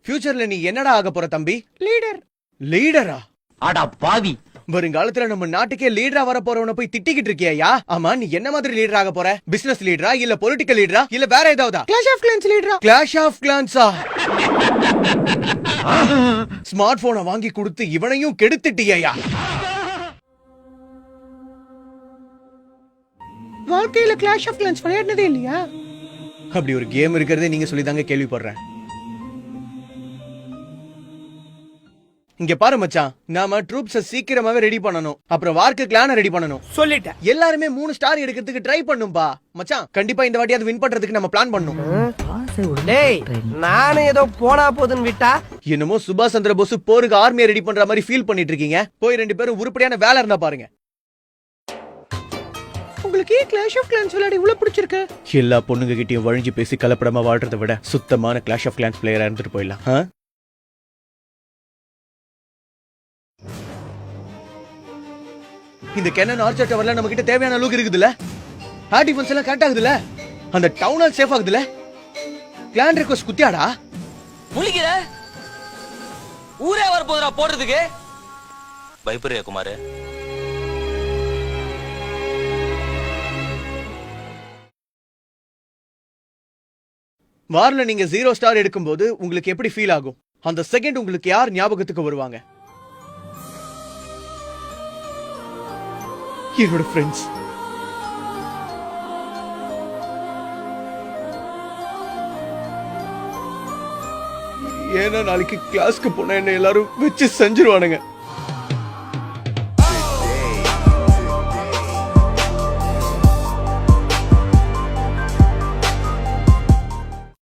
ஃபியூச்சர்ல நீ என்னடா ஆக போற தம்பி? லீடர். லீடரா? அடா பாவி, வருங்காலத்துல நம்ம நாட்டுக்கே லீடரா வர போறவன போய் திட்டிக்கிட்டு இருக்கியா? ஆமா, நீ என்ன மாதிரி லீடர் ஆக போற? பிசினஸ் லீடரா, இல்ல பொலிட்டிக்கல் லீடரா, இல்ல வேற ஏதாவதா? கிளாஷ் ஆஃப் கிளான்ஸ் லீடரா? கிளாஷ் ஆஃப் கிளான்ஸா? ஸ்மார்ட் போனை வாங்கி கொடுத்து இவனையும் கெடுத்துட்டியா? வாழ்க்கையில கிளாஷ் ஆஃப் கிளான்ஸ் விளையாடுனதே இல்லையா? அப்படி ஒரு கேம் இருக்கிறதே நீங்க சொல்லிதாங்க கேள்விப்படுறேன். இங்க பாரு மச்சான், நாம ட்ரூப்ஸ சீக்கிரமாவே ரெடி பண்ணனும். அப்புறம் வார்க்கு கிளான ரெடி பண்ணனும். சொல்லிட்டேன். எல்லாருமே 3 ஸ்டார் எடுக்கிறதுக்கு ட்ரை பண்ணும்பா. மச்சான், கண்டிப்பா இந்த வாட்டி அது வின் பண்றதுக்கு நம்ம பிளான் பண்ணனும். டேய், நானே ஏதோ போனா போதுன்னு விட்டா என்னமோ சுபாஷ் சந்திர போஸ் போருக்கு ஆர்மியை ரெடி பண்ற மாதிரி ஃபீல் பண்ணிட்டு இருக்கீங்க. போய் 2 பேரும் உருப்படியான வேலை இருந்தா பாருங்க. உங்களுக்கு ஏன் கிளாஷ் ஆஃப் கிளான்ஸ் விளையாட இவ்வளவு பிடிச்சிருக்கு? எல்லா பொண்ணுங்க கிட்டயும் வழிஞ்சு பேசி கலப்படமா வாழ்றதை விட சுத்தமான கிளாஷ் ஆஃப் கிளான்ஸ் பிளேயரா இருந்துட்டு போயிடலாம். இந்த கெனன் ஆர்ச்சர் டவர்ல நம்ம கிட்ட தேவையான அளவுக்கு இருக்குதுல, ஏர் டிஃபென்ஸ் எல்லாம் கரெக்ட் ஆகுதுல, அந்த டவுன் ஹால் சேஃப் ஆகுதுல. கிளான் ரிக்வெஸ்ட் குத்தியாடா முழிக்கிற ஊரே வர போதுடா போடுறதுக்கு. பயப்படுறியா குமார்? வார்ல நீங்க 0 ஸ்டார் எடுக்கும்போது உங்களுக்கு எப்படி ஃபீல் ஆகும்? அந்த செகண்ட் உங்களுக்கு யார் ஞாபகத்துக்கு வருவாங்க? என்னோட ஃப்ரெண்ட்ஸ். ஏன்னா நாளைக்கு கிளாஸ்க்கு போனா என்ன எல்லாரும் வச்சு செஞ்சிருவானுங்க.